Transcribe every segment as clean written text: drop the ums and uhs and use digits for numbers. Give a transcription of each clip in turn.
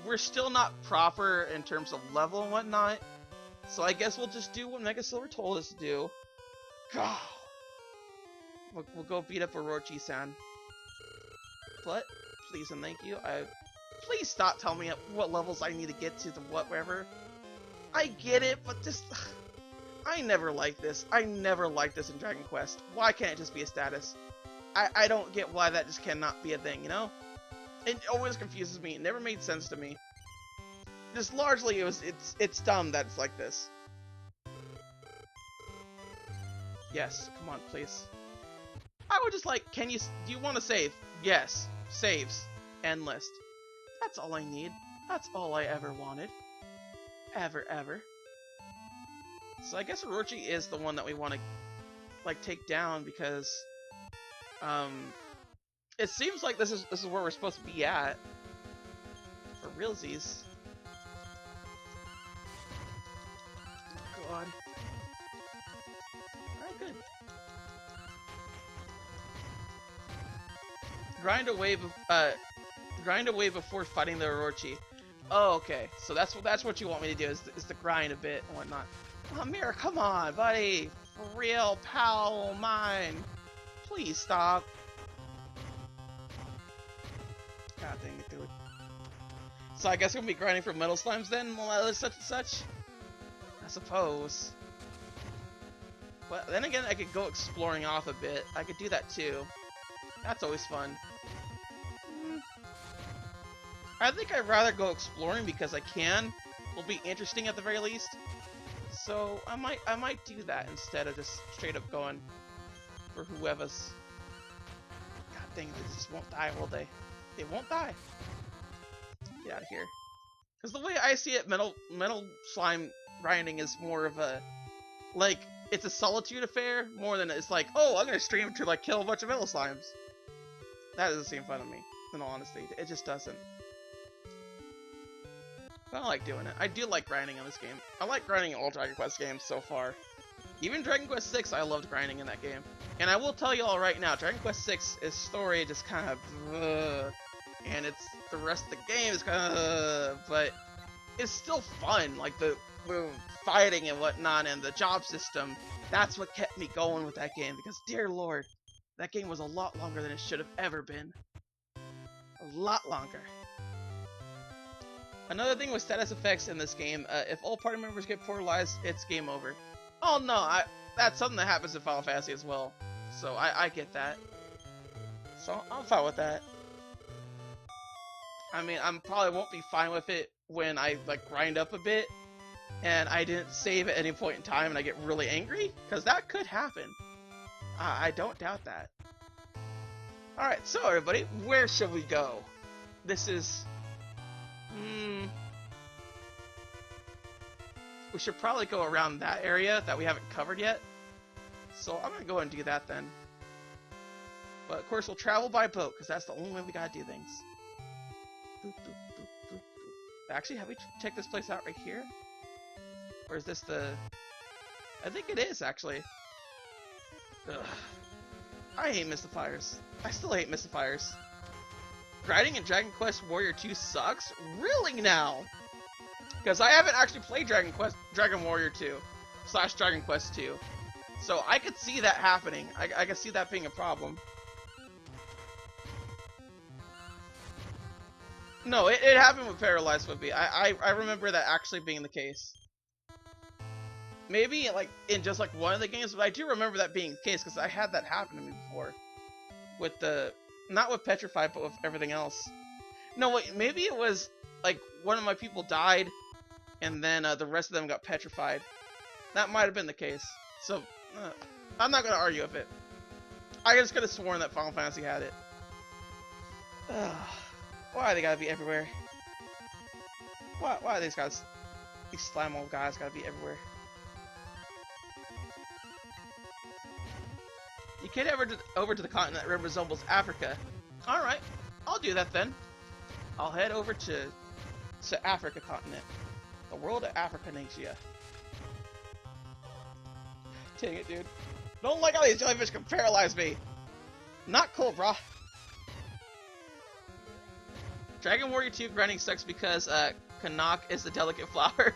we're still not proper in terms of level and whatnot. So I guess we'll just do what Mega Silver told us to do. God. We'll go beat up Orochi-san. But, please and thank you. Please stop telling me what levels I need to get to whatever. I get it, but just... I never liked this. I never liked this in Dragon Quest. Why can't it just be a status? I don't get why that just cannot be a thing, you know? It always confuses me. It never made sense to me. Just largely, it's dumb that it's like this. Yes, come on, please. I would just like, do you want to save? Yes, saves. End list. That's all I need. That's all I ever wanted. Ever. So I guess Orochi is the one that we want to, like, take down because, it seems like this is where we're supposed to be at. For realsies. God. Alright, good. Grind a wave before fighting the Orochi. Oh, okay. So that's what you want me to do is to grind a bit and whatnot. Oh, Mirror, come on, buddy. For real, pal, mine. Please stop. God dang it, dude. So I guess we're gonna be grinding for metal slimes then, such and such. I suppose. But then again, I could go exploring off a bit. I could do that too. That's always fun. I think I'd rather go exploring because I can. It'll be interesting at the very least. So I might do that instead of just straight up going for whoever's. God dang, they just won't die, will they? They won't die. Get out of here. Because the way I see it, metal slime grinding is more of a, like, it's a solitude affair more than it's like, oh, I'm gonna stream to like kill a bunch of metal slimes. That doesn't seem fun to me, in all honesty. It just doesn't. But I like doing it. I do like grinding on this game. I like grinding in all Dragon Quest games so far. Even Dragon Quest 6, I loved grinding in that game. And I will tell you all right now, Dragon Quest 6, its story just kind of, and it's the rest of the game is kind of, but it's still fun. Like the fighting and whatnot, and the job system. That's what kept me going with that game. Because, dear Lord, that game was a lot longer than it should have ever been. A lot longer. Another thing with status effects in this game, if all party members get portalized, it's game over. Oh no, that's something that happens in Final Fantasy as well. So I get that. So I'm fine with that. I mean, I probably won't be fine with it when I like grind up a bit and I didn't save at any point in time and I get really angry, because that could happen. I don't doubt that. Alright, so everybody, where should we go? This is... we should probably go around that area that we haven't covered yet. So I'm gonna go and do that then. But of course we'll travel by boat, because that's the only way we gotta do things. Actually, have we checked this place out right here? Or is this the... I think it is, actually. Ugh. I hate Mystifiers. I still hate Mystifiers. Grinding in Dragon Quest Warrior 2 sucks? Really now? Because I haven't actually played Dragon Warrior 2 / Dragon Quest 2. So I could see that happening. I could see that being a problem. No, it happened with Paralyzed Whippy. I remember that actually being the case. Maybe like in just like one of the games, but I do remember that being the case because I had that happen to me before. With the... not with Petrified, but with everything else. No, wait, maybe it was like one of my people died and then the rest of them got petrified. That might have been the case. So, I'm not going to argue with it. I just could have sworn that Final Fantasy had it. Why they gotta be everywhere? Why are these guys, these slime old guys gotta be everywhere? You can't ever over to the continent that resembles Africa. Alright, I'll do that then. I'll head over to Africa continent. The world of Africanasia. Dang it, dude. Don't like how these jellyfish can paralyze me. Not cool, brah. Dragon Warrior 2 grinding sucks because Canuck is the delicate flower.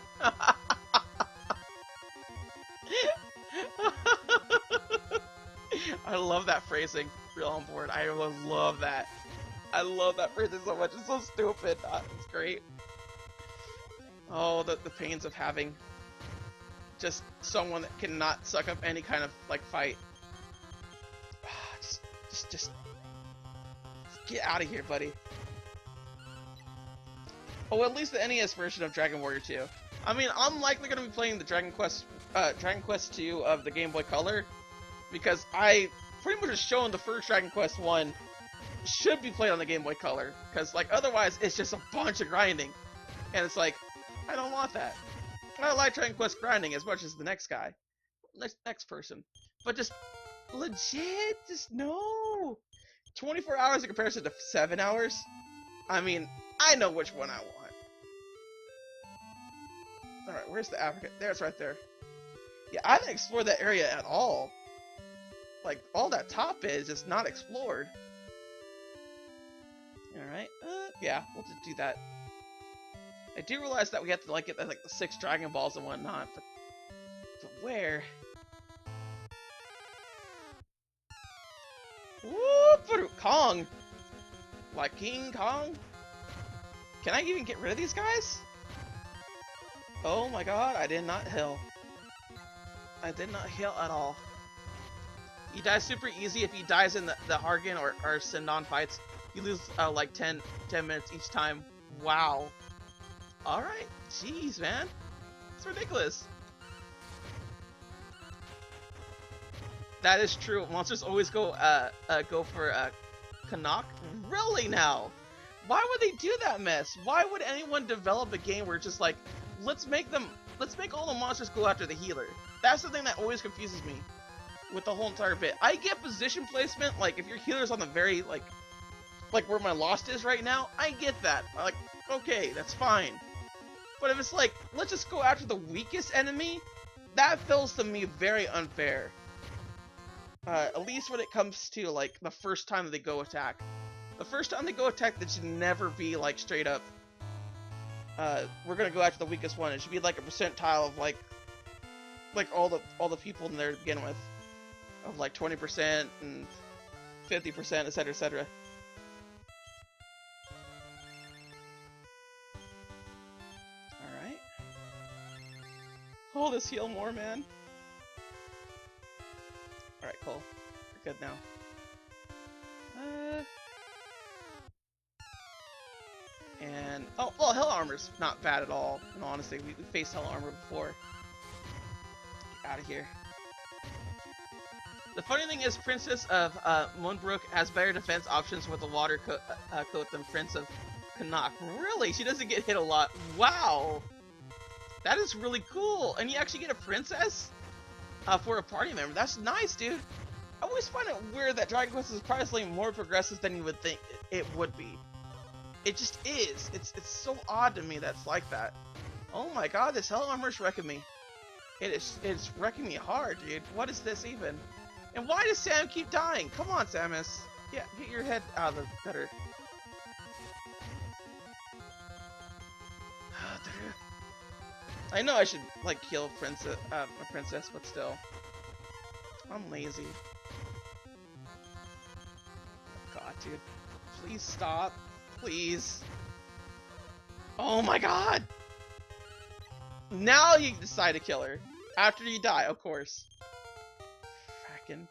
I love that phrasing. Real on board. I love that. I love that phrasing so much. It's so stupid. It's great. Oh, the pains of having just someone that cannot suck up any kind of like fight. Just get out of here, buddy. Oh, at least the NES version of Dragon Warrior 2. I mean, I'm likely going to be playing the Dragon Quest 2 of the Game Boy Color, because I pretty much just shown the first Dragon Quest 1 should be played on the Game Boy Color, because like otherwise it's just a bunch of grinding, and it's like, I don't want that. I like Dragon Quest grinding as much as the next guy, next person, but just legit, just no. 24 hours in comparison to 7 hours. I mean, I know which one I want. Alright, where's the Africa? There, it's right there. Yeah, I haven't explored that area at all. Like, all that top is just not explored. Alright, yeah, we'll just do that. I do realize that we have to, like, get, like, the 6 Dragon Balls and whatnot, but where? Woo! Kong! Like King Kong? Can I even get rid of these guys? Oh my god, I did not heal. I did not heal at all. He dies super easy. If he dies in the Hargan or Sindon fights, you lose like 10 minutes each time. Wow. Alright. Jeez, man. It's ridiculous. That is true. Monsters always go for Canuck. Really now? Why would they do that mess? Why would anyone develop a game where it's just like, let's make all the monsters go after the healer? That's the thing that always confuses me with the whole entire bit. I get position placement, like if your healer's on the very like where my Lost is right now, I get that. Like, okay, that's fine. But if it's like, let's just go after the weakest enemy, that feels to me very unfair. At least when it comes to like the first time that they go attack. The first time they go attack, that should never be like straight up, we're gonna go after the weakest one. It should be like a percentile of like all the people in there to begin with, of like 20% and 50%, etc., etc. All right. Oh, this heal more, man. All right, cool. We're good now. And oh, well, Hell Armor's not bad at all. In all honesty, we faced Hell Armor before. Get out of here. The funny thing is, Princess of Moonbrook has better defense options with a water coat than Prince of Canuck. Really? She doesn't get hit a lot. Wow! That is really cool! And you actually get a princess for a party member. That's nice, dude! I always find it weird that Dragon Quest is probably more progressive than you would think it would be. It just is. It's so odd to me that's like that. Oh my god, this Hell Armor's wrecking me. It's wrecking me hard, dude. What is this even? And why does Sam keep dying? Come on, Samus. Yeah, get your head out of the gutter. I know I should like kill a princess, but still, I'm lazy. God, dude, please stop, please. Oh my god! Now you decide to kill her after you die, of course. Frackin'.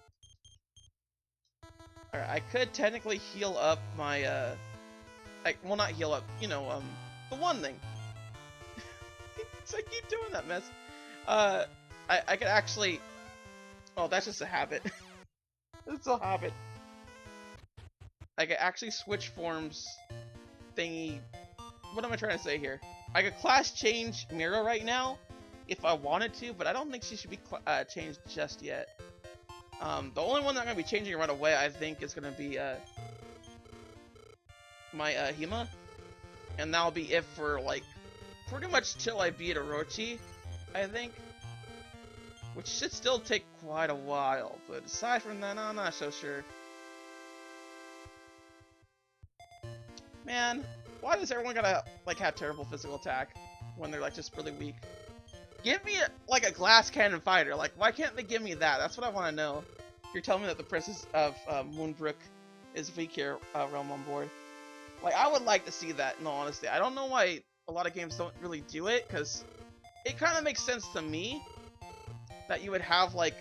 Alright, I could technically heal up my well, not heal up, you know, the one thing. So I keep doing that mess. I could actually... Oh, that's just a habit. It's a habit. I could actually switch forms thingy... What am I trying to say here? I could class change Mira right now, if I wanted to, but I don't think she should be changed just yet. The only one that I'm going to be changing right away, I think, is going to be my Hima. And that'll be it for, like, pretty much till I beat Orochi, I think. Which should still take quite a while, but aside from that, I'm not so sure. Man, Why does everyone gotta like have terrible physical attack when they're like just really weak? Give me like a glass cannon fighter. Like, why can't they give me that? That's what I want to know. You're telling me that the Princess of Moonbrook is weak here, Realm on board. Like, I would like to see that, in all honesty. I don't know why a lot of games don't really do it, because it kind of makes sense to me that you would have, like,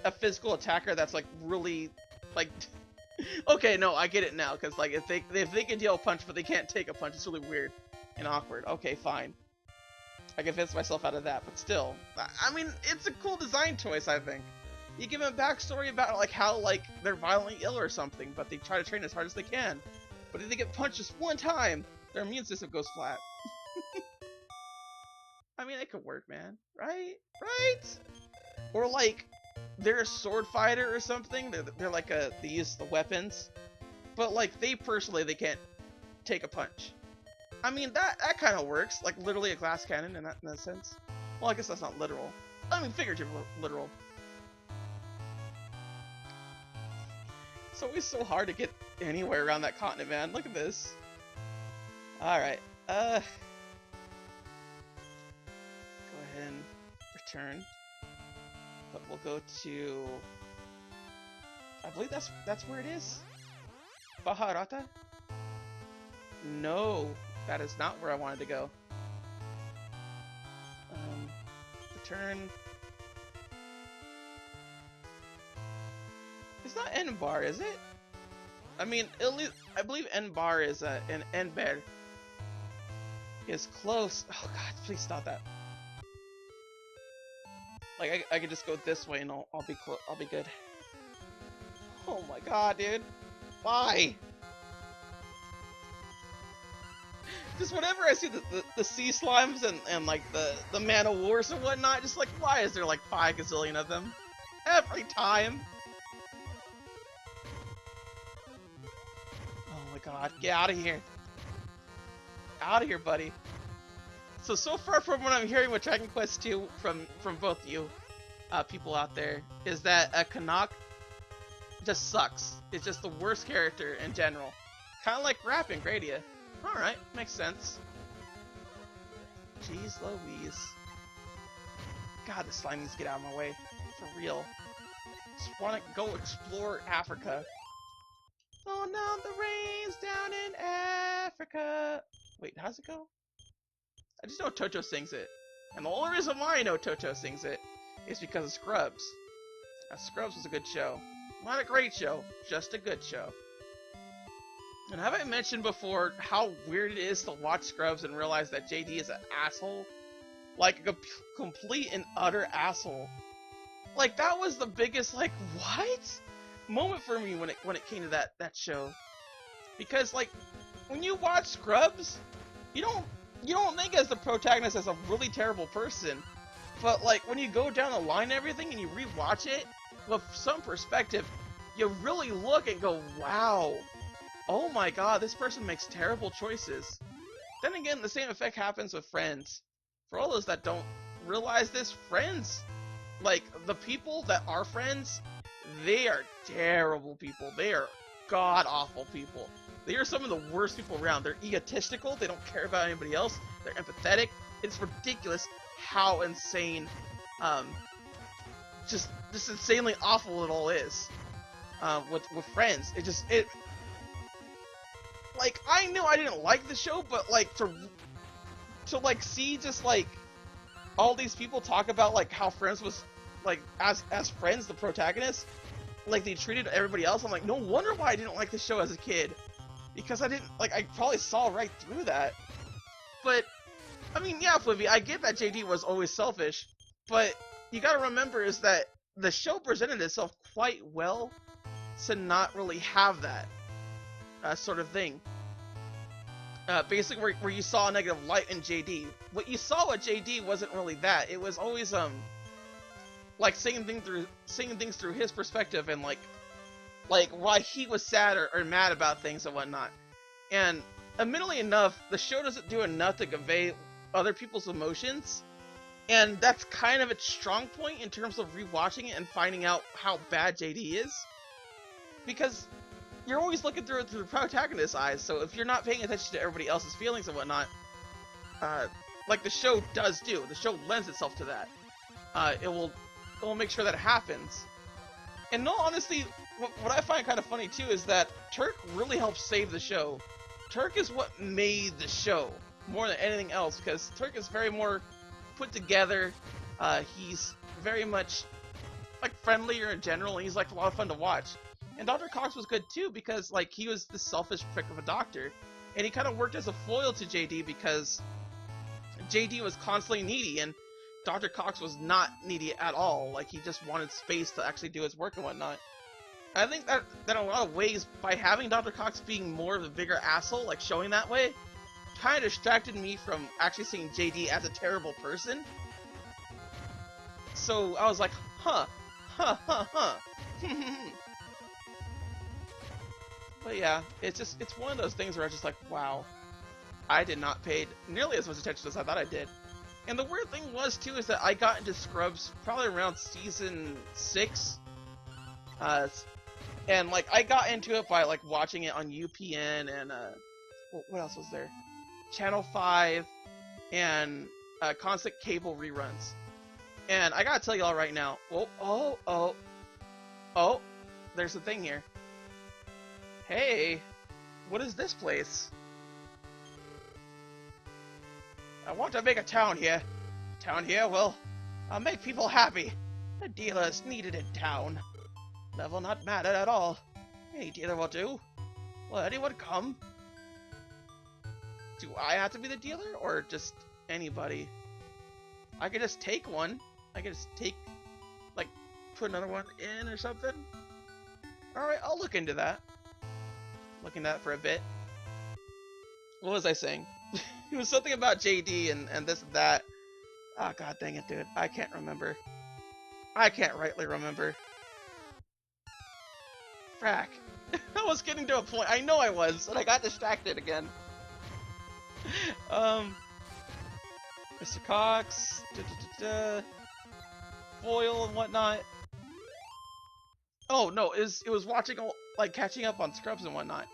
a physical attacker that's, like, really, like... Okay, no, I get it now, because, like, if they can deal a punch, but they can't take a punch, it's really weird and awkward. Okay, fine. I can fence myself out of that, but still. I mean, it's a cool design choice, I think. You give them a backstory about, like, how, like, they're violently ill or something, but they try to train as hard as they can. But if they get punched just one time, their immune system goes flat. I mean, it could work, man. Right? Right? Or, like, they're a sword fighter or something. They're like they use the weapons. But, like, they can't take a punch. I mean, that kind of works. Like, literally a glass cannon in that sense. Well, I guess that's not literal. I mean, figurative literal. It's always so hard to get anywhere around that continent, man. Look at this. Alright. Go ahead and return. But we'll go to... I believe that's where it is? Baharata? No, that is not where I wanted to go. Return. It's not N-bar, is it? I mean, I believe N-bar is an N-bar is close. Oh god, please stop that. Like I could just go this way and I'll be good. Oh my god, dude. Why? Just whenever I see the sea slimes and like the man of wars and whatnot, just like, why is there like 5 gazillion of them? Every time. Oh my god, get out of here. Out of here, buddy. So far from what I'm hearing with Dragon Quest 2 from both you people out there, is that Canuck just sucks. It's just the worst character in general. Kind of like Rap and Gradia. Alright, makes sense. Jeez Louise. God, the slime needs to get out of my way. For real. Just wanna go explore Africa. Oh no, the rain's down in Africa. Wait, how's it go? I just know Toto sings it. And the only reason why I know Toto sings it is because of Scrubs. Now, Scrubs was a good show. Not a great show, just a good show. And have I mentioned before how weird it is to watch Scrubs and realize that JD is an asshole? Like a complete and utter asshole. Like that was the biggest like what moment for me when it came to that show. Because like when you watch Scrubs, you don't think as the protagonist as a really terrible person. But like when you go down the line and everything and you rewatch it with some perspective, you really look and go, wow. Oh my god, this person makes terrible choices. Then again, the same effect happens with Friends. For all those that don't realize this, Friends, like, the people that are Friends, they are terrible people. They are god-awful people. They are some of the worst people around. They're egotistical, they don't care about anybody else, they're empathetic. It's ridiculous how insane, just insanely awful it all is. With Friends. Like, I knew I didn't like the show, but, like, to like, see just, like, all these people talk about, like, how Friends was, like, as friends, the protagonist, like, they treated everybody else, I'm like, no wonder why I didn't like the show as a kid. Because I didn't, like, I probably saw right through that. But, I mean, yeah, Flippy, I get that JD was always selfish, but you gotta remember is that the show presented itself quite well to not really have that. Sort of thing. Basically where you saw a negative light in JD. What you saw with JD wasn't really that. It was always like seeing things through his perspective and like why he was sad or mad about things and whatnot. And admittedly enough, the show doesn't do enough to convey other people's emotions. And that's kind of its strong point in terms of rewatching it and finding out how bad JD is. Because you're always looking through it through the protagonist's eyes. So if you're not paying attention to everybody else's feelings and whatnot, like the show does do, the show lends itself to that. It will make sure that it happens. And no, honestly, what I find kind of funny too is that Turk really helps save the show. Turk is what made the show more than anything else, because Turk is very more put together. He's very much like friendlier in general, and he's like a lot of fun to watch. And Dr. Cox was good too, because like he was this selfish prick of a doctor, and he kind of worked as a foil to JD because JD was constantly needy, and Dr. Cox was not needy at all. Like he just wanted space to actually do his work and whatnot. I think that in a lot of ways, by having Dr. Cox being more of a bigger asshole, like showing that way, kind of distracted me from actually seeing JD as a terrible person. So I was like, huh. But yeah, it's one of those things where I was just like, wow, I did not pay nearly as much attention as I thought I did. And the weird thing was too is that I got into Scrubs probably around season 6, and like I got into it by like watching it on UPN and what else was there? Channel 5 and constant cable reruns. And I gotta tell y'all right now, oh, there's a thing here. Hey, what is this place? I want to make a town here. Town here will make people happy. A dealer is needed in town. Level not matter at all. Any dealer will do. Will anyone come? Do I have to be the dealer, or just anybody? I could just take one. I could just take, like, put another one in or something. Alright, I'll look into that. Look into that for a bit. What was I saying? It was something about JD and this and that. Ah, oh, god dang it, dude. I can't remember. I can't rightly remember. Frack. I was getting to a point. I know I was, and I got distracted again. Mr. Cox, foil and whatnot. Oh no, it was watching, like, catching up on Scrubs and whatnot.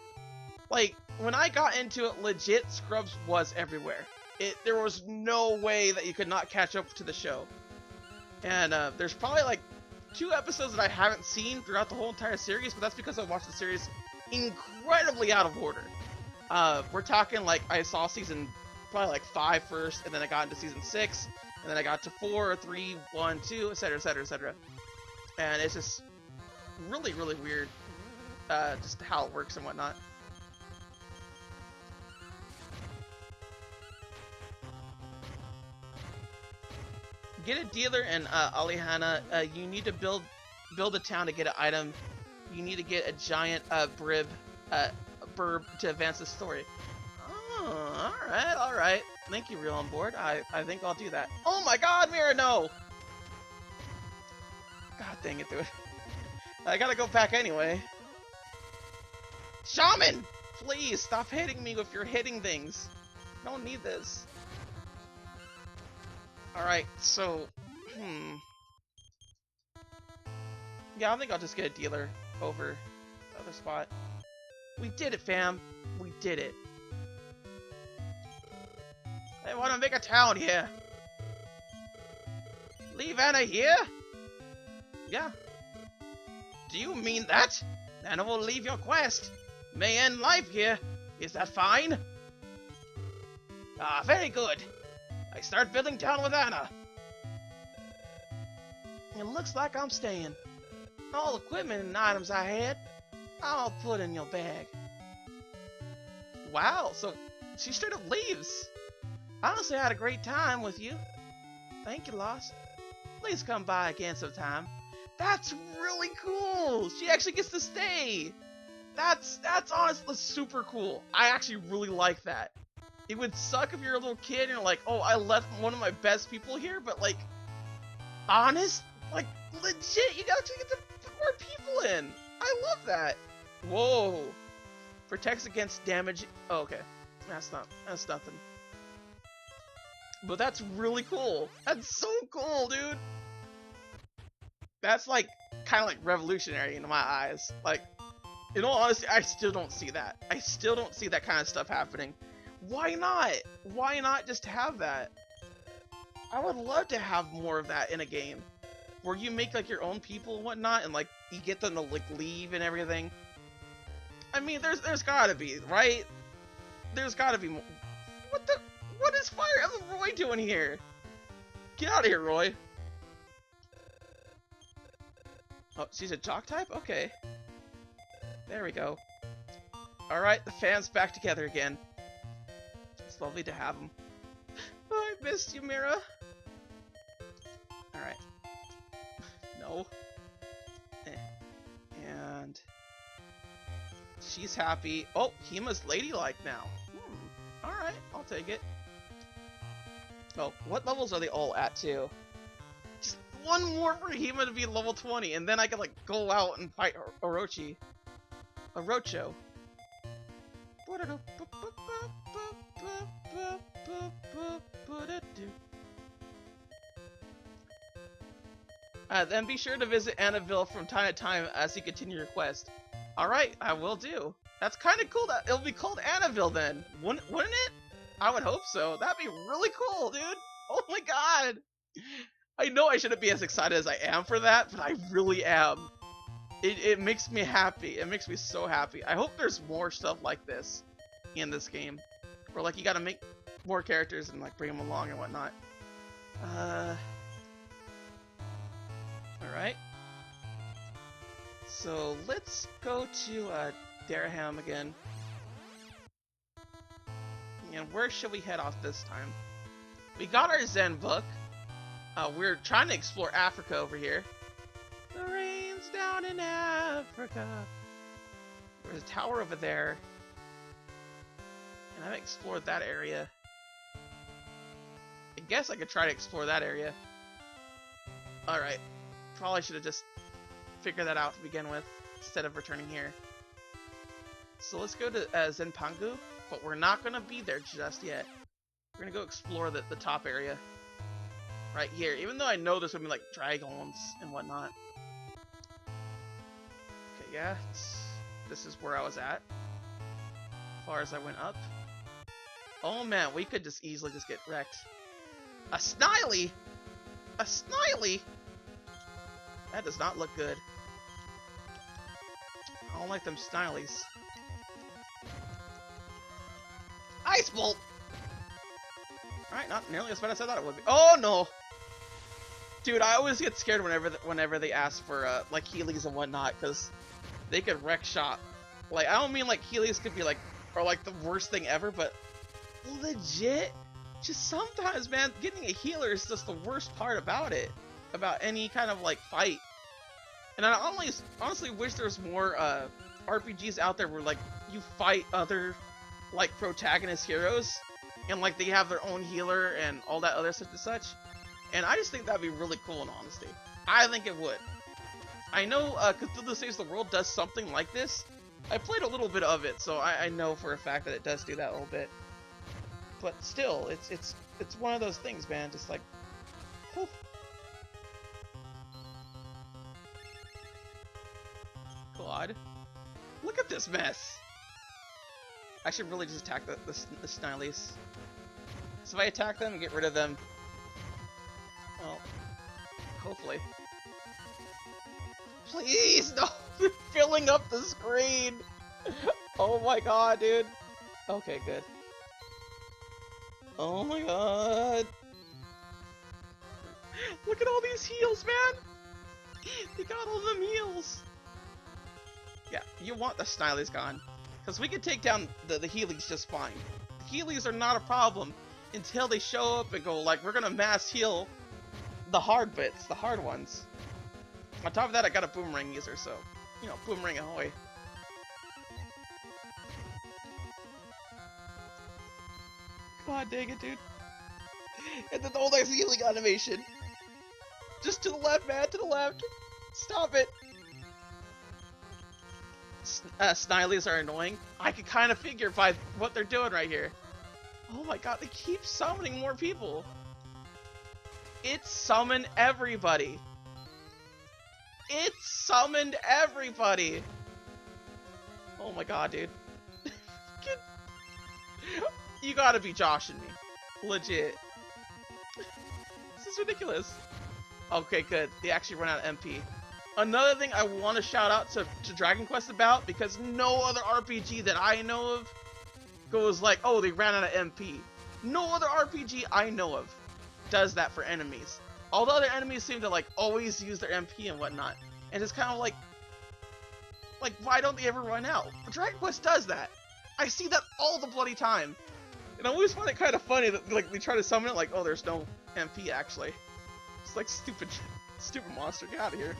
Like, when I got into it, legit, Scrubs was everywhere. There was no way that you could not catch up to the show. And there's probably like 2 episodes that I haven't seen throughout the whole entire series, but that's because I watched the series incredibly out of order. We're talking like I saw season probably like 5 first, and then I got into season 6, and then I got to 4, 3, 1, 2, etc, etc, etc. And it's just really, really weird, just how it works and whatnot. Get a dealer in Alihana. You need to build a town to get an item. You need to get a giant burb to advance the story. Oh, all right. Thank you, Real on Board. I think I'll do that. Oh my God, Mira, no! God dang it, dude. I gotta go back anyway. Shaman! Please, stop hitting me with your hitting things. I don't need this. Alright, so... Yeah, I think I'll just get a dealer over the other spot. We did it, fam. We did it. I want to make a town here. Leave Anna here? Yeah. Do you mean that? Anna will leave your quest. May end life here. Is that fine? Ah, very good. I start building town with Anna. It looks like I'm staying. All equipment and items I had, I'll put in your bag. Wow, so she straight up leaves. I honestly had a great time with you. Thank you, Lost. Please come by again sometime. That's really cool. She actually gets to stay. That's honestly super cool. I actually really like that. It would suck if you're a little kid and you're like, oh, I left one of my best people here, but like, honest, like legit, you actually get to put more people in. I love that. Whoa. Protects against damage. Oh, okay. That's nothing. But that's really cool. That's so cool, dude. That's like kind of like revolutionary in my eyes. Like, In all honesty, I still don't see that. I still don't see that kind of stuff happening. Why not? Why not just have that? I would love to have more of that in a game. Where you make like your own people and whatnot, and like you get them to like leave and everything. I mean, there's gotta be, right? There's gotta be more. What is Fire Emblem Roy doing here? Get out of here, Roy. Oh, she's a jock type? Okay. There we go. Alright, the fans back together again. It's lovely to have them. Oh, I missed you, Mira. Alright. No. And she's happy. Oh, Hima's ladylike now. Alright, I'll take it. Oh, what levels are they all at too? Just one more for Hima to be level 20, and then I can like go out and fight Orochi. Orocho. Then be sure to visit Annaville from time to time as you continue your quest. Alright, I will do. That's kind of cool that it'll be called Annaville then. Wouldn't it? I would hope so. That'd be really cool, dude. Oh my god. I know I shouldn't be as excited as I am for that, but I really am. It makes me happy. It makes me so happy. I hope there's more stuff like this in this game. Where like you gotta make more characters and like bring them along and whatnot. Alright. So let's go to Daraham again. And where should we head off this time? We got our Zen book. We're trying to explore Africa over here. The rain's down in Africa. There's a tower over there. And I haven't explored that area. I guess I could try to explore that area. Alright. Probably should have just figured that out to begin with, instead of returning here. So let's go to Zenpangu, but we're not going to be there just yet. We're going to go explore the top area. Right here, even though I know there's going to be like dragons and whatnot. Okay, yeah, this is where I was at. As far as I went up. Oh man, we could just easily just get wrecked. A Sniley! A Sniley! That does not look good. I don't like them Snilies. Ice Bolt! Alright, not nearly as bad as I thought it would be. Oh no! Dude, I always get scared whenever they ask for like Heelys and whatnot, because they could wreck shop. Like, I don't mean like Heelys could be like, or like the worst thing ever, but legit, just sometimes, man, getting a healer is just the worst part about it. About any kind of like fight. And I honestly wish there was more RPGs out there where like you fight other like protagonist heroes and like they have their own healer and all that other such and such. And I just think that'd be really cool in honesty. I think it would. I know Cthulhu Saves the World does something like this. I played a little bit of it, so I know for a fact that it does do that a little bit. But still, it's one of those things, man. Just like, whew. God, look at this mess. I should really just attack the Snilies. So if I attack them and get rid of them, well, hopefully. Please, no! They're filling up the screen! Oh my god, dude. Okay, good. Oh my god. Look at all these heals, man! They got all them heals! Yeah, you want the Snilies gone. Because we can take down the Heelys just fine. The Heelys are not a problem until they show up and go like, we're gonna mass heal the hard bits, the hard ones. On top of that, I got a boomerang user, so, you know, boomerang ahoy. God dang it, dude. And then all that healing animation. Just to the left, man, to the left. Stop it. Snilies are annoying. I could kind of figure by what they're doing right here. Oh my god, they keep summoning more people. It summoned everybody. It summoned everybody. Oh my god, dude. You gotta be joshing me. Legit. This is ridiculous. Okay, good. They actually run out of MP. Another thing I want to shout out to Dragon Quest about, because no other RPG that I know of goes like, oh, they ran out of MP. No other RPG I know of does that for enemies. All the other enemies seem to like always use their MP and whatnot. And it's kind of like why don't they ever run out? But Dragon Quest does that. I see that all the bloody time. And I always find it kind of funny that like we try to summon it like, oh, there's no MP actually. It's like stupid monster. Get out of here.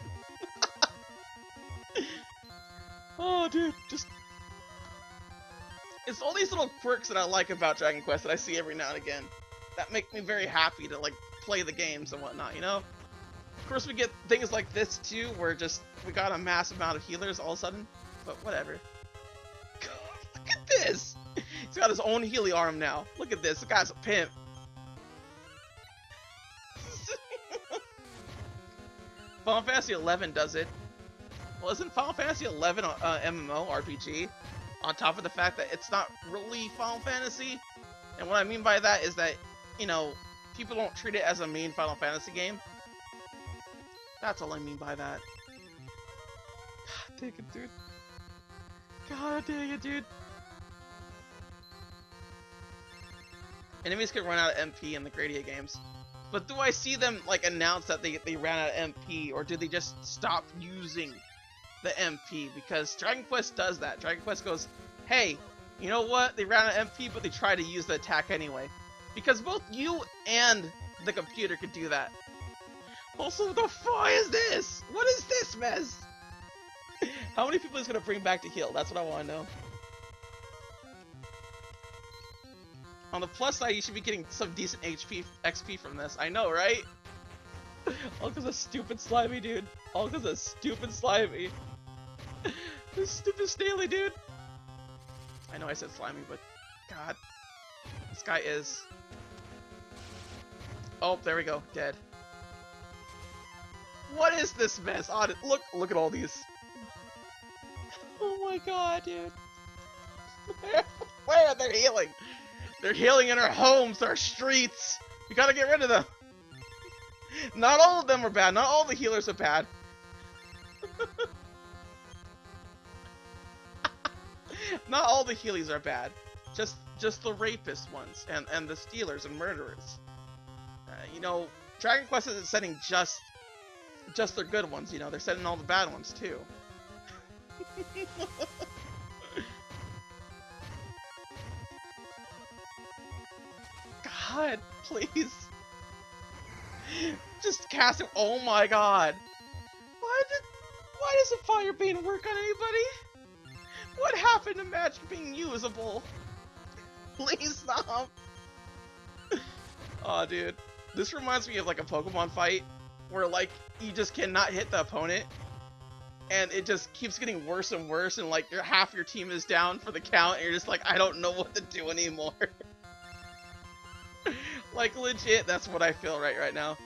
Oh, dude, just it's all these little quirks that I like about Dragon Quest that I see every now and again that make me very happy to like play the games and whatnot, you know? Of course, we get things like this too, where just we got a mass amount of healers all of a sudden, but whatever. Look at this! He's got his own Healy arm now. Look at this. The guy's a pimp. Final Fantasy 11 does it. Well, isn't Final Fantasy 11 MMO RPG? On top of the fact that it's not really Final Fantasy. And what I mean by that is that, you know, people don't treat it as a main Final Fantasy game. That's all I mean by that. God dang it, dude. God dang it, dude. Enemies can run out of MP in the Gradia games. But do I see them, like, announce that they ran out of MP, or do they just stop using the MP? Because Dragon Quest does that. Dragon Quest goes, hey, you know what? They ran out of MP, but they try to use the attack anyway. Because both you and the computer could do that. Also, what the fuck is this? What is this mess? How many people is gonna bring back to heal? That's what I want to know. On the plus side, you should be getting some decent XP from this. I know, right? All because of stupid Slimy, dude. All because of stupid Slimy. This stupid Staley, dude. I know I said Slimy, but God. This guy is... Oh, there we go. Dead. What is this mess? Oh, look at all these. Oh my god, dude. Where are they healing? They're healing in our homes, our streets. We gotta get rid of them. Not all of them are bad. Not all the healers are bad. Not all the healies are bad. Just the rapist ones and the stealers and murderers. You know, Dragon Quest isn't sending just their good ones. You know, they're sending all the bad ones too. God, please. Just cast it. Oh my god. Why does a fire beam work on anybody? What happened to magic being usable? Please stop. Oh, dude. This reminds me of like a Pokemon fight where like you just cannot hit the opponent and it just keeps getting worse and worse, and like half your team is down for the count and you're just like, I don't know what to do anymore. Like legit, that's what I feel right now.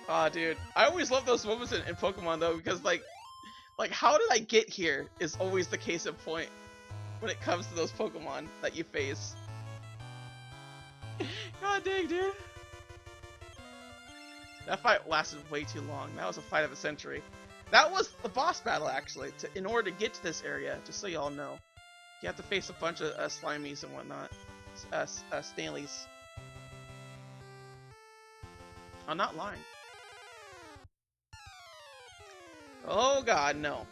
Aw, dude. I always love those moments in Pokemon though, because like how did I get here is always the case in point when it comes to those Pokemon that you face. God dang, dude. That fight lasted way too long. That was a fight of a century. That was the boss battle, actually. In order to get to this area, just so y'all know, you have to face a bunch of Slimies and whatnot. Staleys. I'm not lying. Oh god, no.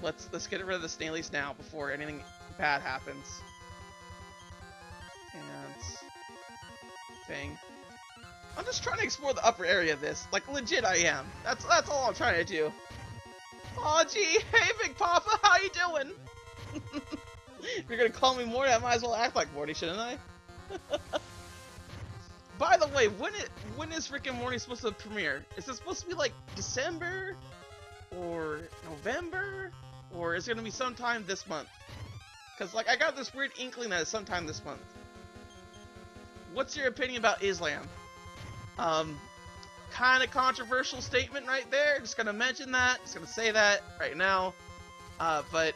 Let's get rid of the Staleys now before anything bad happens. And thing. I'm just trying to explore the upper area of this. Like legit I am. That's all I'm trying to do. Aw gee, hey Big Papa, how you doing? If you're gonna call me Morty, I might as well act like Morty, shouldn't I? By the way, when is Rick and Morty supposed to premiere? Is it supposed to be like December? Or November? Or is it gonna be sometime this month? Cause like I got this weird inkling that it's sometime this month. What's your opinion about Islam? Kind of controversial statement right there. Just gonna mention that. Just gonna say that right now. But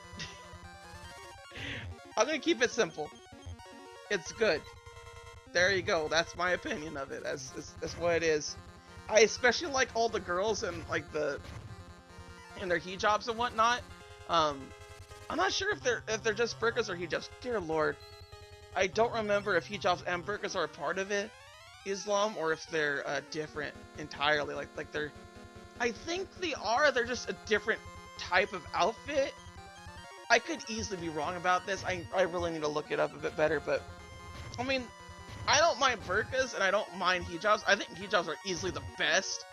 I'm gonna keep it simple. It's good. There you go. That's my opinion of it. That's what it is. I especially like all the girls and like in their hijabs and whatnot. I'm not sure if they're just burqas or hijabs. Dear Lord, I don't remember if hijabs and burqas are a part of it, Islam, or if they're different entirely. Like they're, I think they are. They're just a different type of outfit. I could easily be wrong about this. I really need to look it up a bit better, but I mean, I don't mind burqas and I don't mind hijabs. I think hijabs are easily the best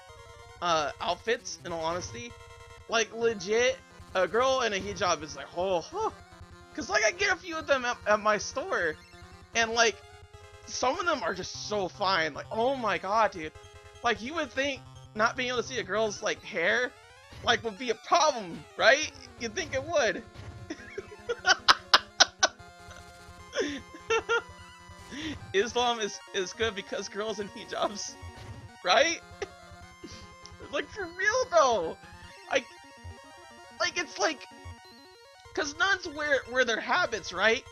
outfits, in all honesty. Like, legit, a girl in a hijab is like, oh, because like I get a few of them at my store, and like some of them are just so fine. Like, oh my god, dude. Like, you would think not being able to see a girl's like hair like would be a problem, right? You'd think it would. Islam is good because girls in hijabs, right? Like, for real though. Like it's like, cause nuns wear their habits, right?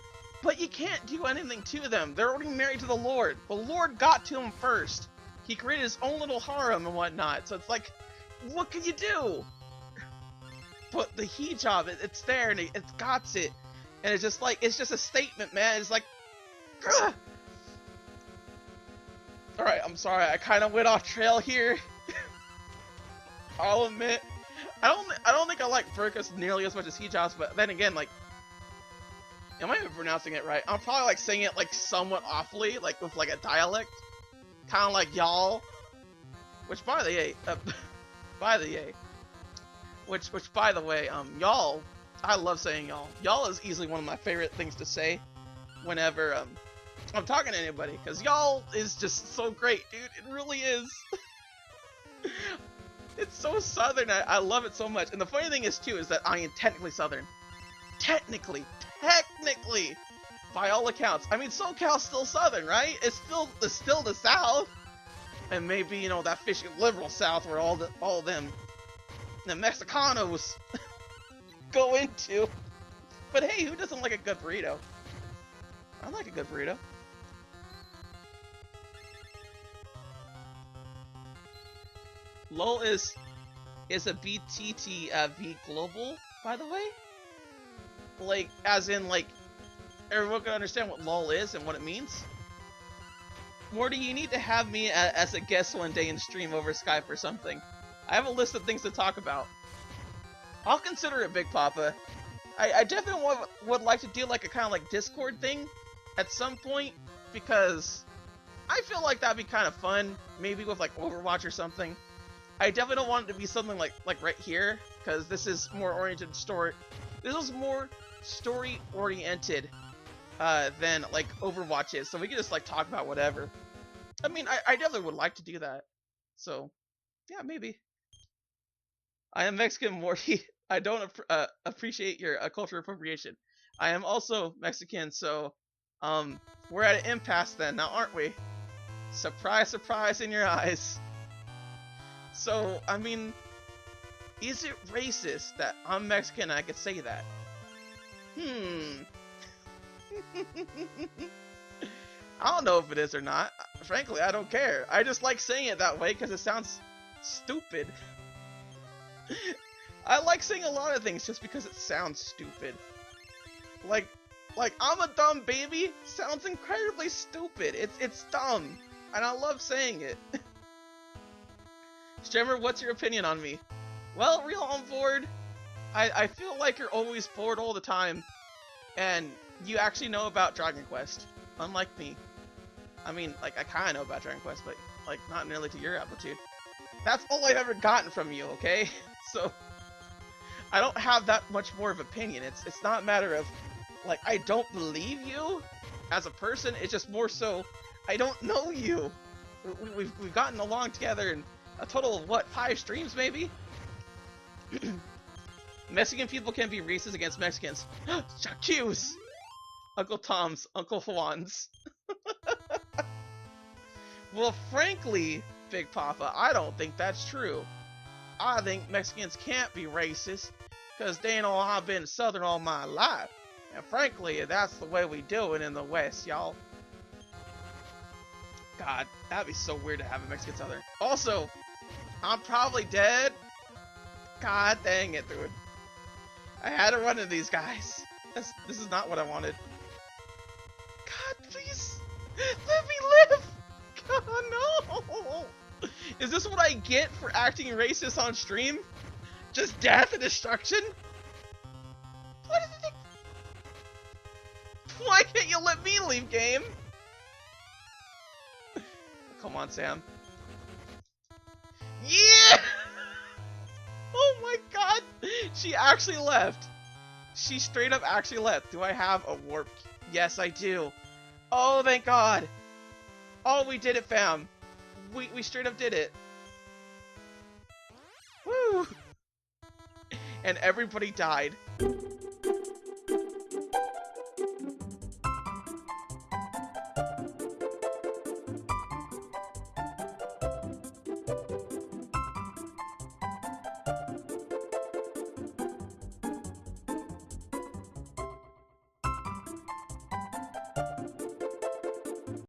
But you can't do anything to them. They're already married to the Lord. The Lord got to them first. He created his own little harem and whatnot. So it's like, what can you do? But the hijab, it's there and it's got it. And it's just like, it's just a statement, man. It's like, ugh. Alright, I'm sorry. I kind of went off trail here. I'll admit. I don't think I like burqas nearly as much as hijabs, but then again, like, am I even pronouncing it right? I'm probably like saying it like somewhat awfully, like with like a dialect, kind of like y'all. Which by the way, y'all, I love saying y'all. Y'all is easily one of my favorite things to say whenever I'm talking to anybody, because y'all is just so great, dude. It really is. It's so southern. I love it so much. And the funny thing is too is that I am technically southern. Technically, by all accounts. I mean, SoCal's still southern, right? It's still the South, and maybe, you know, that fishy liberal South where all them the Mexicanos go into. But hey, who doesn't like a good burrito? I like a good burrito. LOL is a BTT V global, by the way. Like, as in, like, everyone can understand what LOL is and what it means. Morty, you need to have me as a guest one day and stream over Skype or something. I have a list of things to talk about. I'll consider it, Big Papa. I definitely would like to do like a kind of like Discord thing at some point, because I feel like that'd be kind of fun, maybe with like Overwatch or something. I definitely don't want it to be something like right here, because this is more oriented story. This is more story oriented than like Overwatch is, so we can just like talk about whatever. I mean, I definitely would like to do that. So yeah, maybe. I am Mexican, Morty. I don't appreciate your cultural appropriation. I am also Mexican, so we're at an impasse then, now aren't we? Surprise, surprise in your eyes. So, I mean, is it racist that I'm Mexican and I could say that? I don't know if it is or not. Frankly, I don't care. I just like saying it that way because it sounds stupid. I like saying a lot of things just because it sounds stupid. Like I'm a dumb baby sounds incredibly stupid. It's dumb, and I love saying it. Stremmer, what's your opinion on me? Well, real on board. I feel like you're always bored all the time, and you actually know about Dragon Quest, unlike me. I mean, like, I kinda know about Dragon Quest, but like not nearly to your amplitude. That's all I've ever gotten from you, okay? So I don't have that much more of opinion. It's not a matter of like I don't believe you as a person. It's just more so I don't know you. We've gotten along together in a total of what, 5 streams maybe? Mexican people can be racist against Mexicans. J'accuse! Uncle Tom's, Uncle Juan's. Well, frankly, Big Papa, I don't think that's true. I think Mexicans can't be racist, because they know I've been Southern all my life. And frankly, that's the way we do it in the West, y'all. God, that'd be so weird to have a Mexican Southern. Also, I'm probably dead. God dang it, dude. I had to run into these guys. This is not what I wanted. God, please. Let me live. God, no. Is this what I get for acting racist on stream? Just death and destruction? What is it? Why can't you let me leave, game? Come on, Sam. Yeah! Oh my god! She actually left. She straight up actually left. Do I have a warp? Yes, I do. Oh, thank god. Oh, we did it, fam. We straight up did it. Woo! And everybody died.